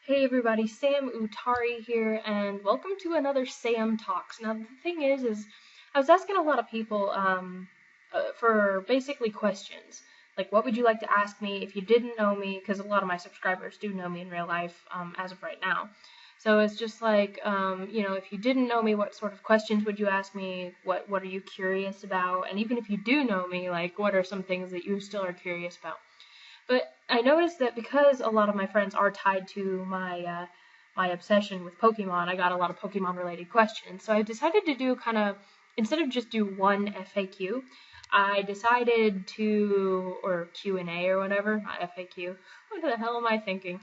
Hey everybody, Sam Utari here, and welcome to another Sam Talks. Now the thing is I was asking a lot of people for basically questions, like what would you like to ask me if you didn't know me, because a lot of my subscribers do know me in real life as of right now. So it's just like, if you didn't know me, what sort of questions would you ask me? What are you curious about? And even if you do know me, like what are some things that you still are curious about? But I noticed that because a lot of my friends are tied to my obsession with Pokemon, I got a lot of Pokemon related questions. So I decided to do instead of just do one FAQ, I decided to, or Q&A or whatever, not FAQ. What the hell am I thinking?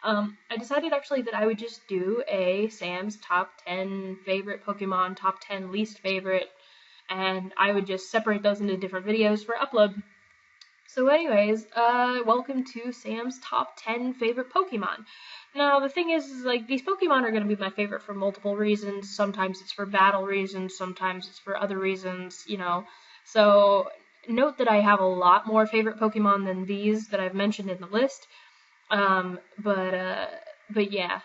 I decided actually that I would just do a Sam's top 10 favorite Pokemon, top 10 least favorite, and I would just separate those into different videos for upload. So anyways, welcome to Sam's top 10 favorite Pokemon. Now, the thing is like, these Pokemon are going to be my favorite for multiple reasons. Sometimes it's for battle reasons, sometimes it's for other reasons, So, note that I have a lot more favorite Pokemon than these that I've mentioned in the list. But yeah,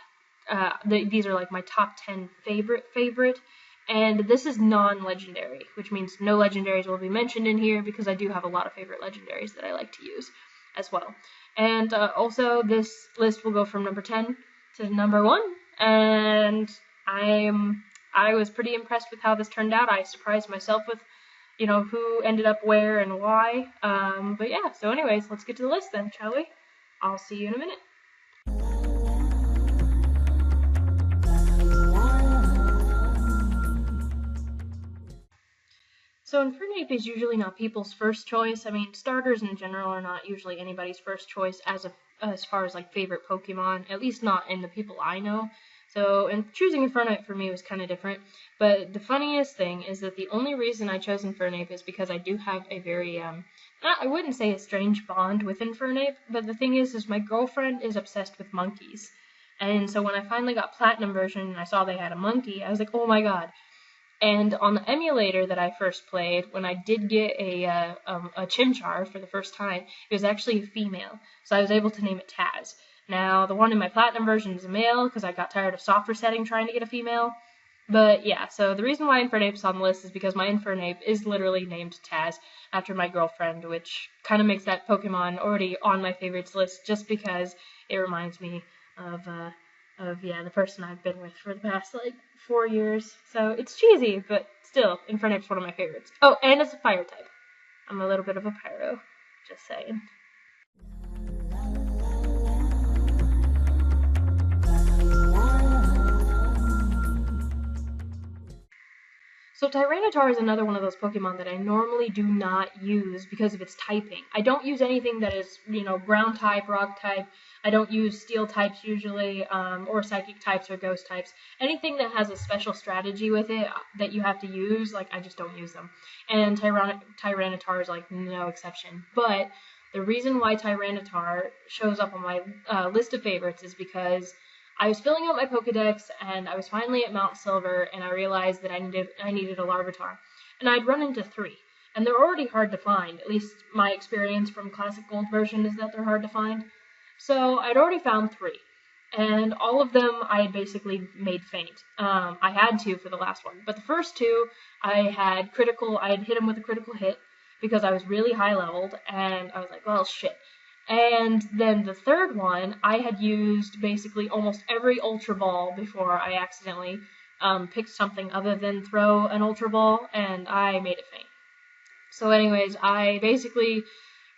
these are like my top 10 favorite. And this is non-legendary, which means no legendaries will be mentioned in here because I do have a lot of favorite legendaries that I like to use as well. And also, this list will go from number 10 to number 1, and I was pretty impressed with how this turned out. I surprised myself with, who ended up where and why. But yeah, so anyways, let's get to the list then, shall we? I'll see you in a minute. So Infernape is usually not people's first choice. I mean, starters in general are not usually anybody's first choice as far as like favorite Pokemon, at least not in the people I know. So, and choosing Infernape for me was kind of different. But the funniest thing is that the only reason I chose Infernape is because I do have a very, I wouldn't say a strange bond with Infernape, but the thing is my girlfriend is obsessed with monkeys. And so when I finally got Platinum version and I saw they had a monkey, I was like, oh my god. And on the emulator that I first played, when I did get a Chimchar for the first time, it was actually a female, so I was able to name it Taz. Now, the one in my Platinum version is a male, because I got tired of soft resetting trying to get a female. But yeah, so the reason why Infernape's on the list is because my Infernape is literally named Taz after my girlfriend, which kind of makes that Pokemon already on my favorites list, just because it reminds me of the person I've been with for the past, 4 years. So it's cheesy, but still, Infernape's one of my favorites. Oh, and it's a fire type. I'm a little bit of a pyro, just saying. So Tyranitar is another one of those Pokemon that I normally do not use because of its typing. I don't use anything that is, ground type, rock type. I don't use steel types usually, or psychic types or ghost types. Anything that has a special strategy with it that you have to use, I just don't use them. And Tyranitar is, no exception. But the reason why Tyranitar shows up on my list of favorites is because I was filling out my Pokedex, and I was finally at Mount Silver, and I realized that I needed a Larvitar. And I'd run into 3, and they're already hard to find. At least my experience from Classic Gold version is that they're hard to find. So I'd already found 3, and all of them I had basically made faint. I had to for the last one, but the first 2 I had hit them with a critical hit because I was really high leveled, and I was like, well, shit. And then the third one, I had used basically almost every Ultra Ball before I accidentally picked something other than throw an Ultra Ball, and I made it faint. So anyways, I basically,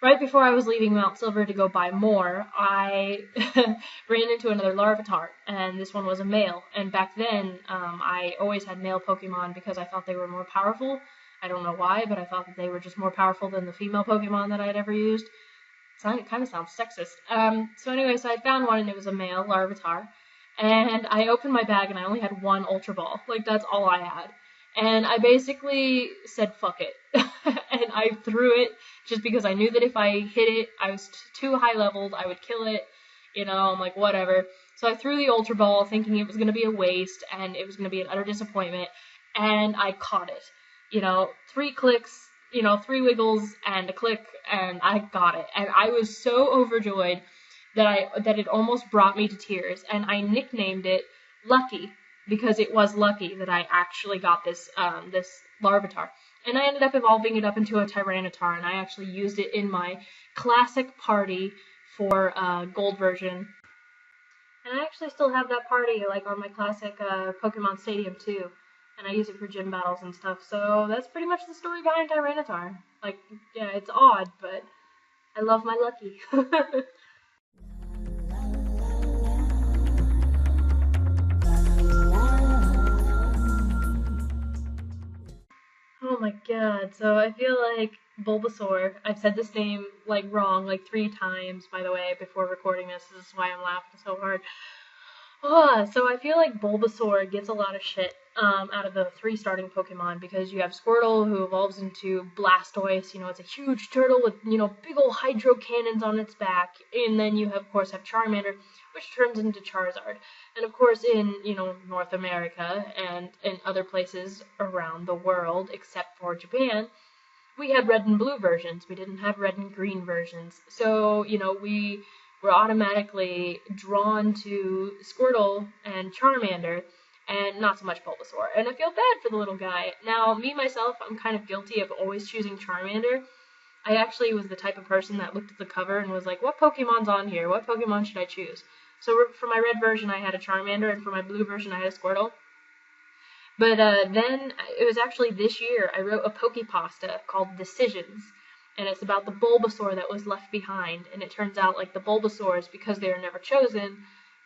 right before I was leaving Mount Silver to go buy more, I ran into another Larvitar, and this one was a male. And back then, I always had male Pokemon because I thought they were more powerful. I don't know why, but I thought that they were just more powerful than the female Pokemon that I'd ever used. It kind of sounds sexist. So anyways, I found one, and it was a male Larvitar. And I opened my bag, and I only had 1 Ultra Ball. That's all I had. And I basically said, fuck it. And I threw it just because I knew that if I hit it, I was too high leveled, I would kill it. I'm like, whatever. So I threw the Ultra Ball thinking it was going to be a waste, and it was going to be an utter disappointment. And I caught it. 3 clicks, 3 wiggles and a click, and I got it. And I was so overjoyed that it almost brought me to tears, and I nicknamed it Lucky because it was lucky that I actually got this Larvitar. And I ended up evolving it up into a Tyranitar, and I actually used it in my classic party for gold version. And I actually still have that party like on my classic Pokemon Stadium too. And I use it for gym battles and stuff. So that's pretty much the story behind Tyranitar. Like, yeah, it's odd, but I love my Lucky. Oh my god, so I feel like Bulbasaur, I've said this name like wrong like 3 times by the way before recording this. This is why I'm laughing so hard. So I feel like Bulbasaur gets a lot of shit out of the 3 starting Pokemon because you have Squirtle who evolves into Blastoise, it's a huge turtle with, big ol' hydro cannons on its back, and then you of course have Charmander, which turns into Charizard. And of course in, North America and in other places around the world, except for Japan, we had red and blue versions. We didn't have red and green versions. So, we were automatically drawn to Squirtle and Charmander, and not so much Bulbasaur. And I feel bad for the little guy. Now, me, myself, I'm kind of guilty of always choosing Charmander. I actually was the type of person that looked at the cover and was like, what Pokemon's on here? What Pokemon should I choose? So for my red version, I had a Charmander, and for my blue version, I had a Squirtle. But then, it was actually this year, I wrote a Pokepasta called Decisions. And it's about the Bulbasaur that was left behind. And it turns out, like, the Bulbasaurs, because they are never chosen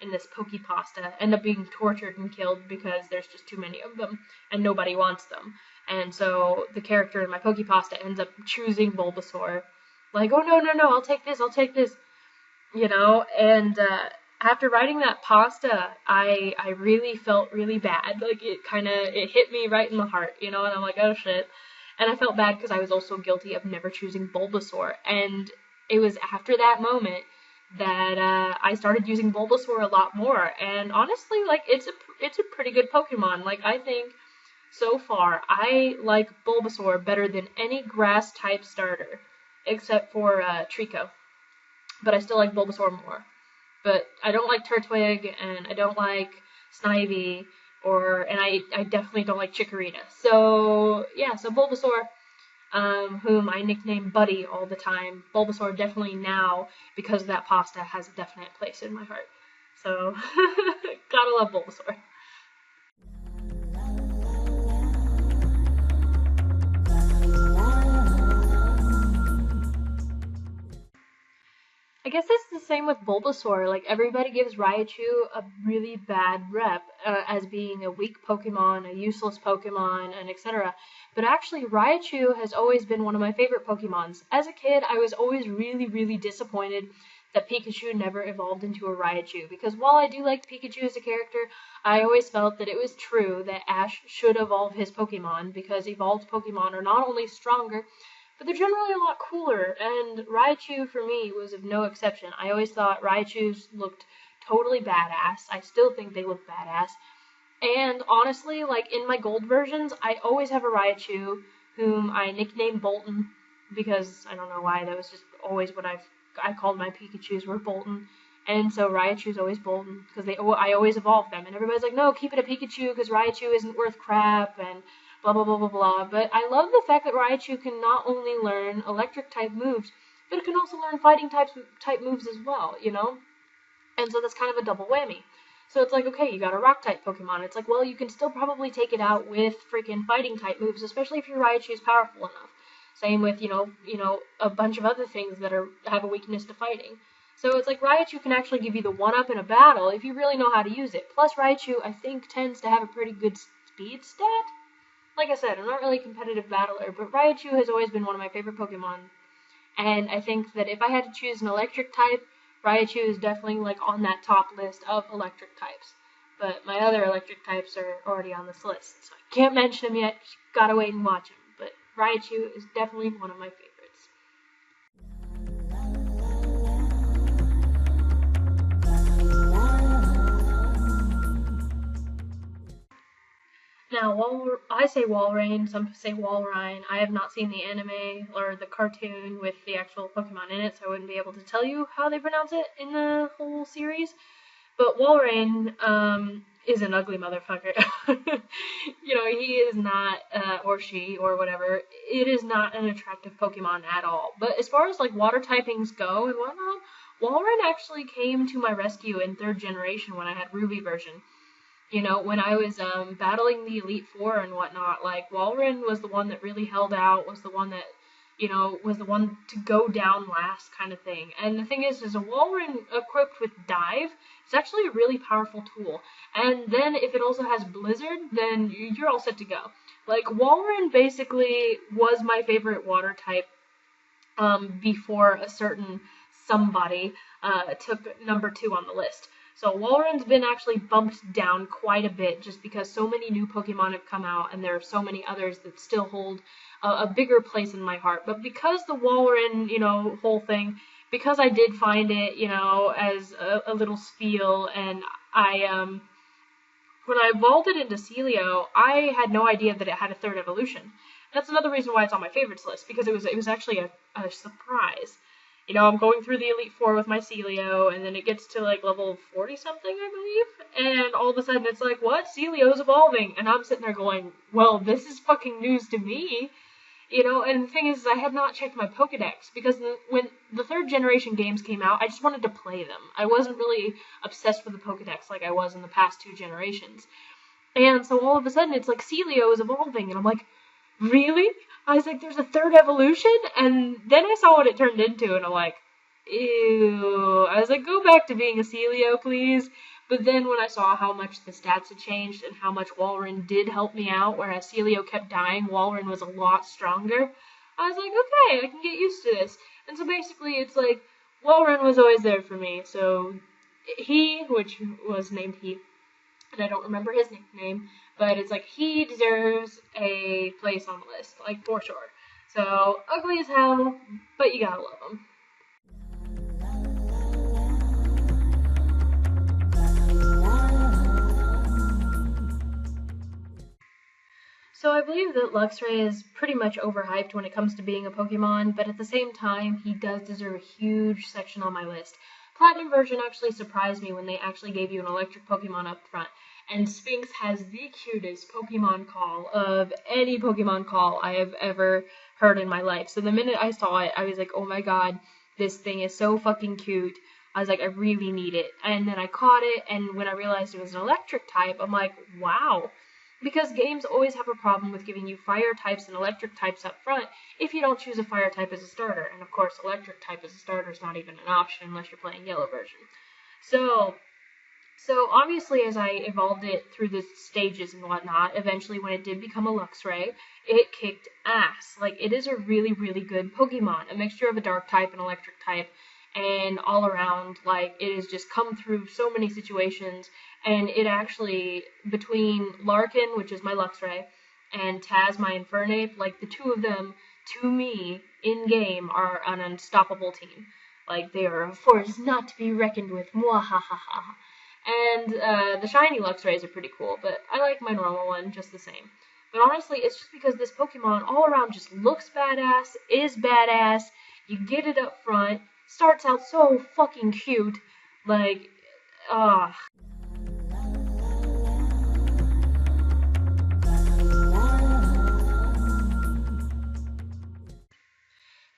in this Pokepasta, end up being tortured and killed because there's just too many of them, and nobody wants them. And so the character in my Pokepasta ends up choosing Bulbasaur. Like, oh, no, I'll take this. And after writing that pasta, I really felt really bad. Like, it hit me right in the heart, and I'm like, oh, shit. And I felt bad because I was also guilty of never choosing Bulbasaur. And it was after that moment that I started using Bulbasaur a lot more. And honestly, like, it's a pretty good Pokemon. Like, I think so far I like Bulbasaur better than any grass type starter, except for Trico. But I still like Bulbasaur more. But I don't like Turtwig, and I don't like Snivy, and I definitely don't like Chikorita. So, yeah, so Bulbasaur, whom I nickname Buddy all the time. Bulbasaur definitely now, because of that pasta, has a definite place in my heart. So, gotta love Bulbasaur. I guess it's the same with Bulbasaur. Like, everybody gives Raichu a really bad rep as being a weak Pokemon, a useless Pokemon, and etc. But actually, Raichu has always been one of my favorite Pokemons. As a kid, I was always really, really disappointed that Pikachu never evolved into a Raichu, because while I do like Pikachu as a character, I always felt that it was true that Ash should evolve his Pokemon, because evolved Pokemon are not only stronger, but they're generally a lot cooler, and Raichu, for me, was of no exception. I always thought Raichus looked totally badass. I still think they look badass. And honestly, like, in my gold versions, I always have a Raichu, whom I nicknamed Bolton, because I don't know why, that was just always what I called my Pikachus were Bolton. And so Raichu's always Bolton, because I always evolve them. And everybody's like, no, keep it a Pikachu, because Raichu isn't worth crap, and blah, blah, blah, blah, blah. But I love the fact that Raichu can not only learn electric-type moves, but it can also learn fighting-type moves as well, And so that's kind of a double whammy. So it's like, okay, you got a rock-type Pokemon. It's like, well, you can still probably take it out with freaking fighting-type moves, especially if your Raichu is powerful enough. Same with, a bunch of other things that have a weakness to fighting. So it's like Raichu can actually give you the one-up in a battle if you really know how to use it. Plus, Raichu, I think, tends to have a pretty good speed stat. Like I said, I'm not really a competitive battler, but Raichu has always been one of my favorite Pokemon. And I think that if I had to choose an electric type, Raichu is definitely, like, on that top list of electric types. But my other electric types are already on this list, so I can't mention them yet. You gotta wait and watch them. But Raichu is definitely one of my favorites. Now, I say Walrein, some say Walrein. I have not seen the anime or the cartoon with the actual Pokemon in it, so I wouldn't be able to tell you how they pronounce it in the whole series. But Walrein is an ugly motherfucker. He is not, or she, or whatever, it is not an attractive Pokemon at all. But as far as, like, water typings go and whatnot, Walrein actually came to my rescue in 3rd generation when I had Ruby version. When I was battling the Elite Four and whatnot, like, Walrein was the one that really held out, was the one that, was the one to go down last kind of thing. And the thing is a Walrein equipped with Dive is actually a really powerful tool. And then if it also has Blizzard, then you're all set to go. Like, Walrein basically was my favorite water type before a certain somebody took number 2 on the list. So Walrein's been actually bumped down quite a bit just because so many new Pokemon have come out and there are so many others that still hold a bigger place in my heart. But because the Walrein, whole thing, because I did find it, as a little spiel, and when I evolved it into Celio, I had no idea that it had a 3rd evolution. That's another reason why it's on my favorites list, because it was actually a surprise. I'm going through the Elite Four with my Celio, and then it gets to, like, level 40-something, I believe, and all of a sudden it's like, what? Celio's evolving, and I'm sitting there going, well, this is fucking news to me, and the thing is, I had not checked my Pokedex, because when the 3rd generation games came out, I just wanted to play them. I wasn't really obsessed with the Pokedex like I was in the past 2 generations, and so all of a sudden it's like, Celio is evolving, and I'm like, really? I was like, there's a 3rd evolution? And then I saw what it turned into, and I'm like, ew. I was like, go back to being a Celio, please. But then when I saw how much the stats had changed and how much Walrein did help me out, whereas Celio kept dying, Walrein was a lot stronger, I was like, okay, I can get used to this. And so basically it's like, Walrein was always there for me. So he, which was named he, and I don't remember his nickname, but it's like, he deserves a place on the list, like, for sure. So, ugly as hell, but you gotta love him. So I believe that Luxray is pretty much overhyped when it comes to being a Pokemon, but at the same time, he does deserve a huge section on my list. Platinum version actually surprised me when they actually gave you an electric Pokemon up front. And Sphinx has the cutest Pokemon call of any Pokemon call I have ever heard in my life. So the minute I saw it, I was like, oh my god, this thing is so fucking cute. I was like, I really need it. And then I caught it, and when I realized it was an electric type, I'm like, wow. Because games always have a problem with giving you fire types and electric types up front if you don't choose a fire type as a starter. And of course, electric type as a starter is not even an option unless you're playing yellow version. So obviously, as I evolved it through the stages and whatnot, eventually when it did become a Luxray, it kicked ass. Like, it is a really, really good Pokemon. A mixture of a dark type and electric type, and all around, like, it has just come through so many situations, and it actually, between Larkin, which is my Luxray, and Taz, my Infernape, like, the two of them, to me, in-game, are an unstoppable team. Like, they are a force not to be reckoned with, mwahahaha. And the shiny Luxrays are pretty cool, but I like my normal one just the same. But honestly, it's just because this Pokemon all around just looks badass, is badass, you get it up front, starts out so fucking cute, like,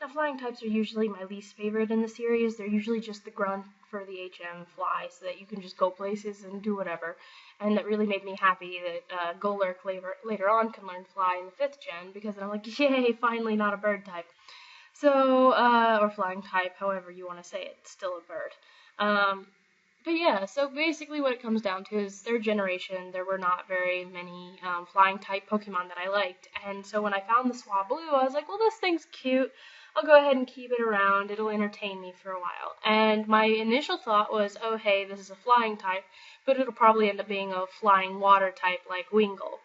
Now, flying types are usually my least favorite in the series. They're usually just the grunt for the HM fly, so that you can just go places and do whatever. And that really made me happy that Golurk later on can learn fly in the 5th gen, because I'm like, yay, finally not a bird type. So, or flying type, however you want to say it, it's still a bird. But yeah, so basically what it comes down to is 3rd generation, there were not very many flying type Pokemon that I liked. And so when I found the Swablu, I was like, well, this thing's cute. I'll go ahead and keep it around. It'll entertain me for a while. And my initial thought was, oh, hey, this is a flying type, but it'll probably end up being a flying water type like Wingull.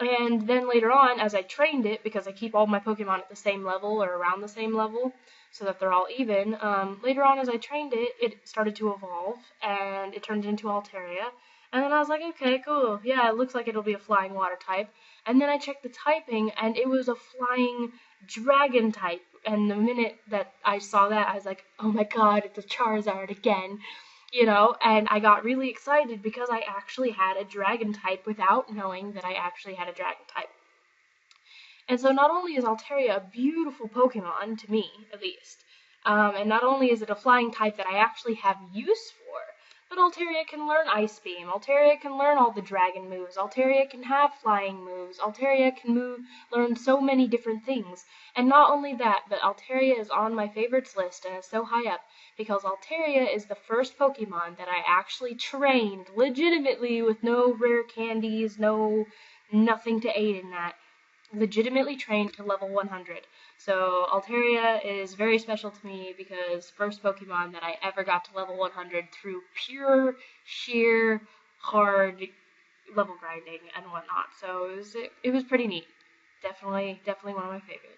And then later on, as I trained it, because I keep all my Pokemon at the same level or around the same level, so that they're all even, later on as I trained it, it started to evolve, and it turned into Altaria. And then I was like, okay, cool. Yeah, it looks like it'll be a flying water type. And then I checked the typing, and it was a flying dragon type. And the minute that I saw that, I was like, oh my god, it's a Charizard again. And I got really excited because I actually had a dragon type without knowing that I actually had a dragon type. And so not only is Altaria a beautiful Pokemon, to me at least, and not only is it a flying type that I actually have use for, but Altaria can learn Ice Beam, Altaria can learn all the dragon moves, Altaria can have flying moves, Altaria can learn so many different things. And not only that, but Altaria is on my favorites list and is so high up because Altaria is the first Pokemon that I actually trained legitimately with no rare candies, nothing to aid in that. Legitimately trained to level 100. So Altaria is very special to me because first Pokemon that I ever got to level 100 through pure, sheer, hard level grinding and whatnot. So it was pretty neat. Definitely one of my favorites.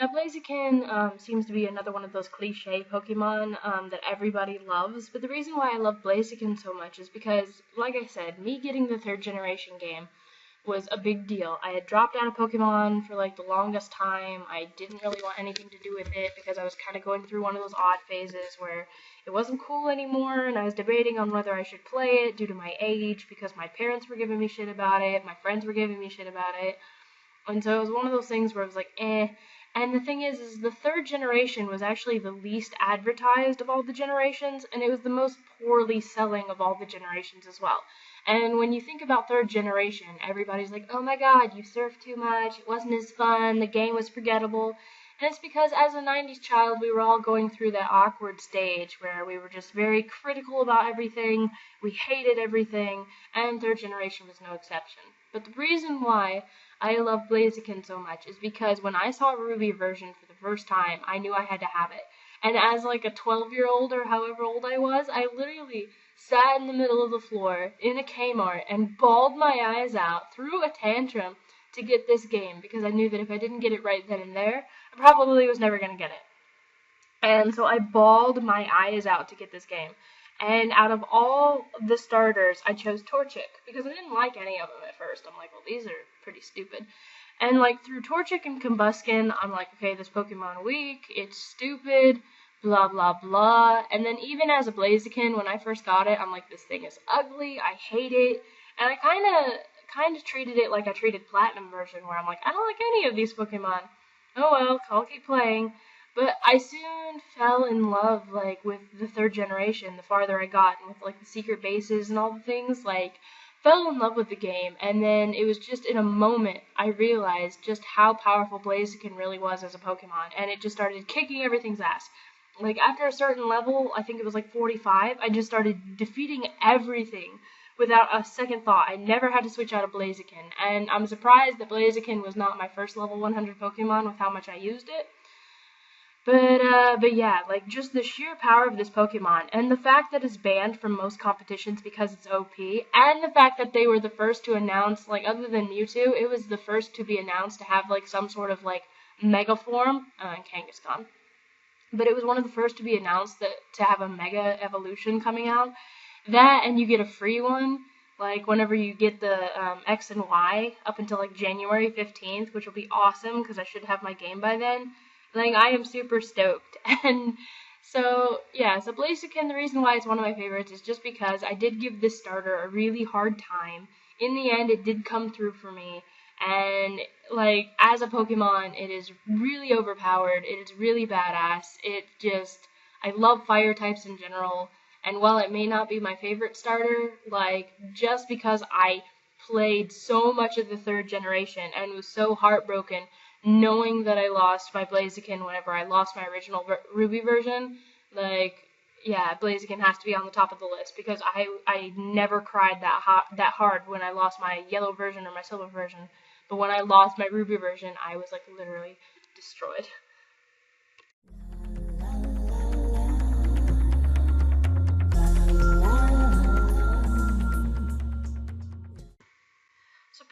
Now, Blaziken seems to be another one of those cliche Pokemon that everybody loves, but the reason why I love Blaziken so much is because, like I said, me getting the 3rd generation game was a big deal. I had dropped out of Pokemon for like the longest time. I didn't really want anything to do with it because I was kind of going through one of those odd phases where it wasn't cool anymore, and I was debating on whether I should play it due to my age because my parents were giving me shit about it, my friends were giving me shit about it, and so it was one of those things where I was like, eh. And the thing is the 3rd generation was actually the least advertised of all the generations, and it was the most poorly selling of all the generations as well. And when you think about 3rd generation, everybody's like, oh my god, you surfed too much, it wasn't as fun, the game was forgettable. And it's because as a 90s child, we were all going through that awkward stage where we were just very critical about everything, we hated everything, and 3rd generation was no exception. But the reason why I love Blaziken so much is because when I saw Ruby version for the first time, I knew I had to have it. And as like a 12-year-old or however old I was, I literally sat in the middle of the floor in a Kmart and bawled my eyes out, threw a tantrum to get this game because I knew that if I didn't get it right then and there, I probably was never going to get it. And so I bawled my eyes out to get this game. And out of all the starters, I chose Torchic because I didn't like any of them at first. I'm like, well, these are pretty stupid. And like through Torchic and Combusken, I'm like, okay, this Pokemon weak, it's stupid, blah blah blah. And then even as a Blaziken, when I first got it, I'm like, this thing is ugly, I hate it. And I kind of treated it like I treated Platinum version, where I'm like, I don't like any of these Pokemon. Oh well, I'll keep playing. But I soon fell in love, like, with the 3rd generation, the farther I got, and with, like, the secret bases and all the things, like, fell in love with the game, and then it was just in a moment I realized just how powerful Blaziken really was as a Pokemon, and it just started kicking everything's ass. Like, after a certain level, I think it was, like, 45, I just started defeating everything without a second thought. I never had to switch out of Blaziken, and I'm surprised that Blaziken was not my first level 100 Pokemon with how much I used it. But yeah, like, just the sheer power of this Pokemon, and the fact that it's banned from most competitions because it's OP, and the fact that they were the first to announce, like, other than Mewtwo, it was the first to be announced to have, like, some sort of, like, Mega form, and Kangaskhan. But it was one of the first to be announced to have a Mega Evolution coming out. That, and you get a free one, like, whenever you get the X and Y, up until, like, January 15th, which will be awesome, because I should have my game by then. Like, I am super stoked. And so, yeah, so Blaziken, the reason why it's one of my favorites is just because I did give this starter a really hard time. In the end, it did come through for me. And, like, as a Pokemon, it is really overpowered. It is really badass. I love fire types in general. And while it may not be my favorite starter, like, just because I played so much of the 3rd generation and was so heartbroken knowing that I lost my Blaziken whenever I lost my original Ruby version, like, yeah, Blaziken has to be on the top of the list, because I never cried that hard when I lost my yellow version or my silver version, but when I lost my Ruby version, I was, like, literally destroyed.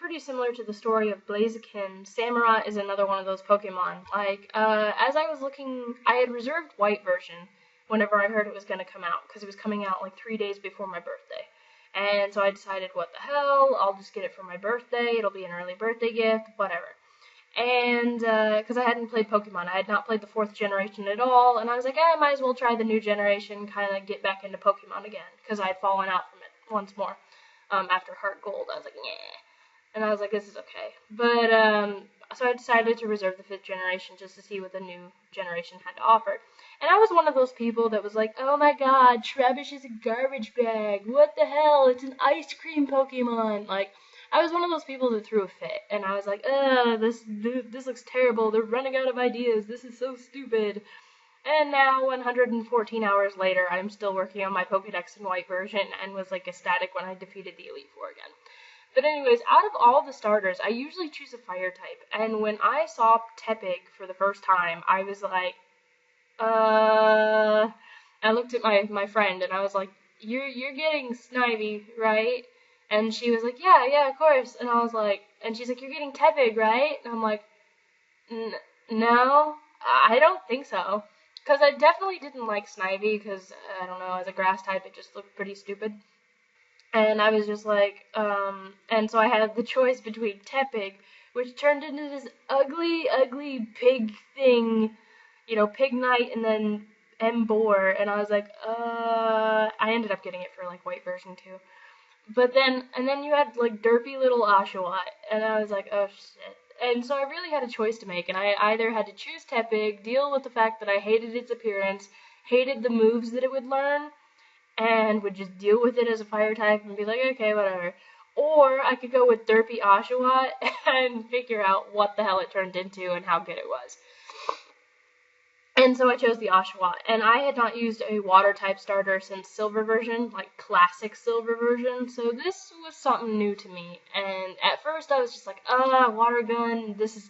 pretty similar to the story of Blaziken, Samurott is another one of those Pokemon. Like, as I was looking, I had reserved white version whenever I heard it was going to come out, because it was coming out like 3 days before my birthday. And so I decided, what the hell, I'll just get it for my birthday, it'll be an early birthday gift, whatever. And, because I hadn't played Pokemon, I had not played the 4th generation at all, and I was like, I might as well try the new generation, kind of get back into Pokemon again, because I had fallen out from it once more, after Heart Gold. I was like, yeah. And I was like, this is okay. But, so I decided to reserve the 5th generation just to see what the new generation had to offer. And I was one of those people that was like, oh my god, Trubbish is a garbage bag. What the hell? It's an ice cream Pokemon. Like, I was one of those people that threw a fit. And I was like, this looks terrible. They're running out of ideas. This is so stupid. And now, 114 hours later, I'm still working on my Pokedex in white version and was like ecstatic when I defeated the Elite Four again. But anyways, out of all the starters, I usually choose a fire type. And when I saw Tepig for the first time, I was like, I looked at my friend and I was like, you're getting Snivy, right? And she was like, yeah, of course. And I was like, and she's like, you're getting Tepig, right? And I'm like, no, I don't think so. Because I definitely didn't like Snivy, because, I don't know, as a grass type, it just looked pretty stupid. And I was just like, and so I had the choice between Tepig, which turned into this ugly pig thing, you know, Pig Knight and then Emboar, and I was like, I ended up getting it for, like, white version, too. But then, and then you had, like, derpy little Oshawott, and I was like, oh, shit. And so I really had a choice to make, and I either had to choose Tepig, deal with the fact that I hated its appearance, hated the moves that it would learn, and would just deal with it as a fire type and be like, okay, whatever. Or I could go with derpy Oshawott and figure out what the hell it turned into and how good it was. And so I chose the Oshawott, and I had not used a water-type starter since Silver version, like classic Silver version, so this was something new to me, and at first I was just like, water gun, this is,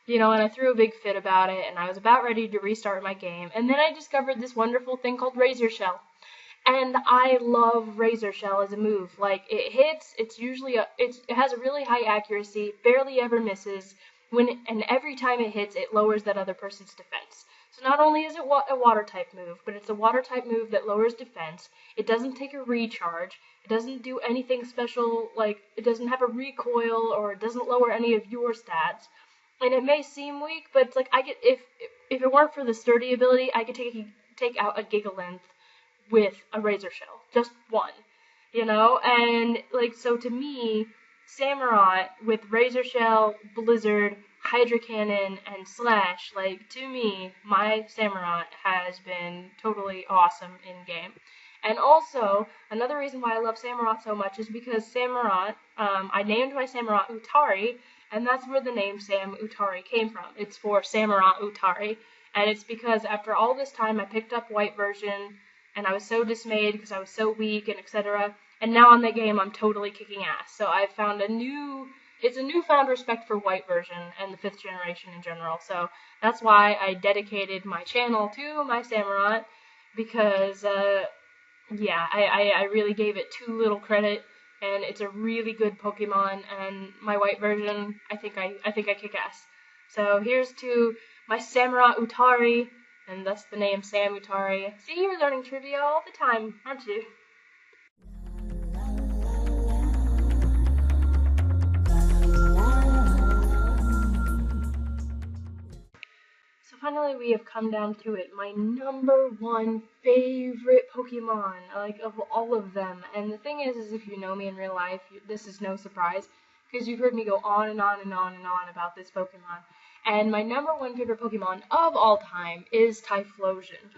you know, and I threw a big fit about it, and I was about ready to restart my game, and then I discovered this wonderful thing called Razor Shell, and I love Razor Shell as a move. Like, it hits, it's usually, it has a really high accuracy, barely ever misses, and every time it hits, it lowers that other person's defense. So not only is it a water-type move, but it's a water-type move that lowers defense. It doesn't take a recharge. It doesn't do anything special, like, it doesn't have a recoil, or it doesn't lower any of your stats. And it may seem weak, but it's like, if it weren't for the sturdy ability, I could take out a Gigalith with a Razor Shell. Just one. You know? And, like, so to me, Samurott with Razor Shell, Blizzard, Hydro Cannon, and Slash, like, to me, my Samurott has been totally awesome in-game. And also, another reason why I love Samurott so much is because Samurott, I named my Samurott Utari, and that's where the name Sam Utari came from. It's for Samurott Utari, and it's because after all this time I picked up white version, and I was so dismayed because I was so weak, and etc., and now in the game, I'm totally kicking ass. So I've found it's a newfound respect for white version and the 5th generation in general. So that's why I dedicated my channel to my Samurott, because, yeah, I really gave it too little credit, and it's a really good Pokemon, and my white version, I think I kick ass. So here's to my Samurott Utari, and thus the name Sam Utari. See, you're learning trivia all the time, aren't you? So finally we have come down to it, my number one favorite Pokemon, like, of all of them. And the thing is if you know me in real life, this is no surprise, because you've heard me go on and on and on and on about this Pokemon. And my number one favorite Pokemon of all time is Typhlosion.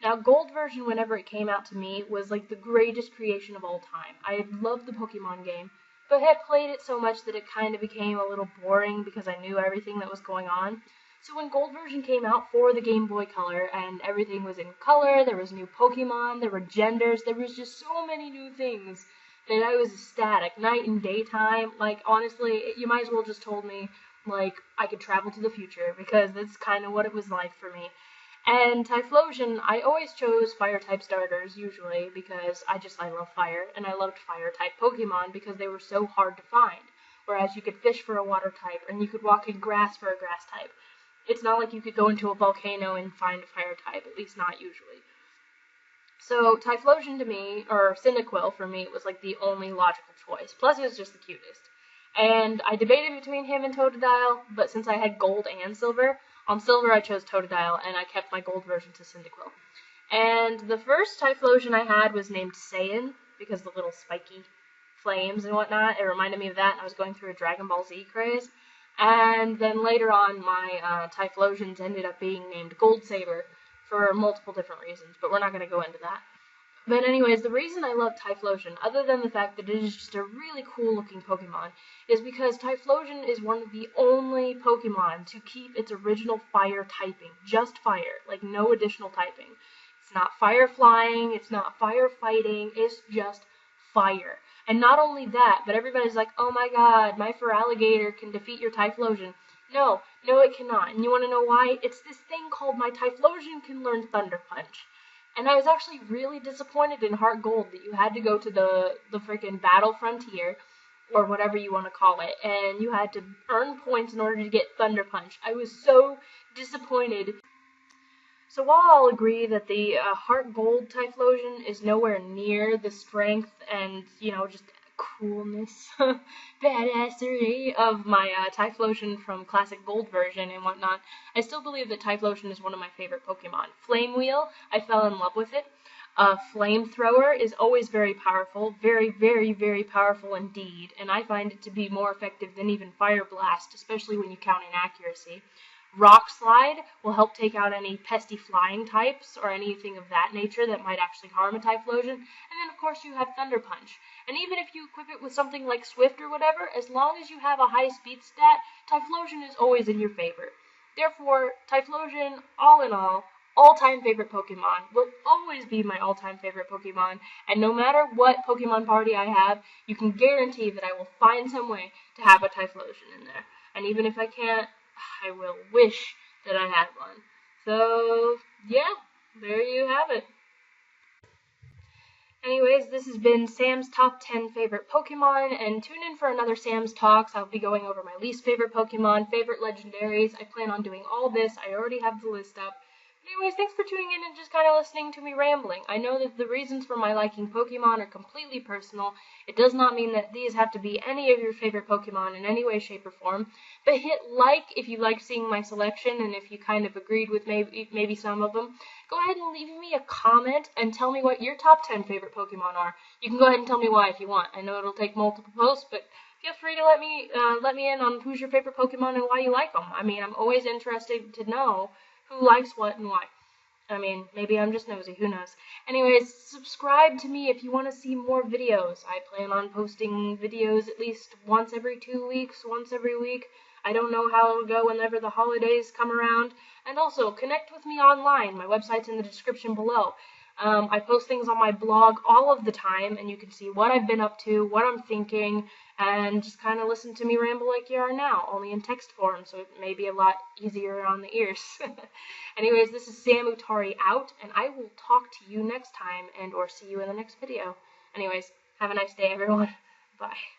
Now, Gold version, whenever it came out to me, was like the greatest creation of all time. I loved the Pokemon game, but had played it so much that it kind of became a little boring because I knew everything that was going on. So when Gold version came out for the Game Boy Color, and everything was in color, there was new Pokemon, there were genders, there was just so many new things that I was ecstatic. Night and daytime, like, honestly, you might as well just told me, like, I could travel to the future, because that's kind of what it was like for me. And Typhlosion, I always chose Fire-type starters, usually, because I love fire, and I loved Fire-type Pokemon because they were so hard to find. whereas you could fish for a water type, and you could walk in grass for a grass type. It's not like you could go into a volcano and find a fire type, at least not usually. So Typhlosion to me, or Cyndaquil for me, was like the only logical choice. Plus it was just the cutest. And I debated between him and Totodile, but since I had gold and silver, on silver I chose Totodile, and I kept my gold version to Cyndaquil. And the first Typhlosion I had was named Saiyan, because the little spiky flames and whatnot, it reminded me of that, and I was going through a Dragon Ball Z craze. And then later on, my Typhlosions ended up being named Gold Saber for multiple different reasons, but we're not going to go into that. But anyways, the reason I love Typhlosion, other than the fact that it is just a really cool looking Pokemon, is because Typhlosion is one of the only Pokemon to keep its original fire typing. Just fire, like no additional typing. It's not fire flying, it's not fire fighting, it's just fire. And not only that, but everybody's like, oh my god, my Feraligatr can defeat your Typhlosion. No, it cannot. And you want to know why? It's this thing called my Typhlosion can learn Thunder Punch. And I was actually really disappointed in Heart Gold that you had to go to the freaking Battle Frontier, or whatever you want to call it, and you had to earn points in order to get Thunder Punch. I was so disappointed. So while I'll agree that the Heart Gold Typhlosion is nowhere near the strength and, just coolness, badassery of my Typhlosion from Classic Gold version and whatnot, I still believe that Typhlosion is one of my favorite Pokemon. Flame Wheel, I fell in love with it. Flamethrower is always very powerful, very, very, very powerful indeed, and I find it to be more effective than even Fire Blast, especially when you count in accuracy. Rock Slide will help take out any pesty flying types or anything of that nature that might actually harm a Typhlosion. And then, of course, you have Thunder Punch. And even if you equip it with something like Swift or whatever, as long as you have a high speed stat, Typhlosion is always in your favor. Therefore, Typhlosion, all in all-time favorite Pokemon, will always be my all-time favorite Pokemon. And no matter what Pokemon party I have, you can guarantee that I will find some way to have a Typhlosion in there. And even if I can't, I will wish that I had one. So, yeah, there you have it. Anyways, this has been Sam's top 10 favorite Pokemon, and tune in for another Sam's Talks. I'll be going over my least favorite Pokemon, favorite legendaries. I plan on doing all this. I already have the list up. Anyways, thanks for tuning in and just kind of listening to me rambling. I know that the reasons for my liking Pokemon are completely personal. It does not mean that these have to be any of your favorite Pokemon in any way, shape, or form. But hit like if you like seeing my selection and if you kind of agreed with maybe some of them. Go ahead and leave me a comment and tell me what your top 10 favorite Pokemon are. You can go ahead and tell me why if you want. I know it'll take multiple posts, but feel free to let me in on who's your favorite Pokemon and why you like them. I mean, I'm always interested to know who likes what and why. I mean, maybe I'm just nosy, who knows. Anyways, subscribe to me if you want to see more videos. I plan on posting videos at least once every 2 weeks, once every week. I don't know how it'll go whenever the holidays come around. And also, connect with me online. My website's in the description below. I post things on my blog all of the time, and you can see what I've been up to, what I'm thinking, and just kind of listen to me ramble like you are now, only in text form, so it may be a lot easier on the ears. Anyways, this is Sam Utari out, and I will talk to you next time, and or see you in the next video. Anyways, have a nice day, everyone. Bye.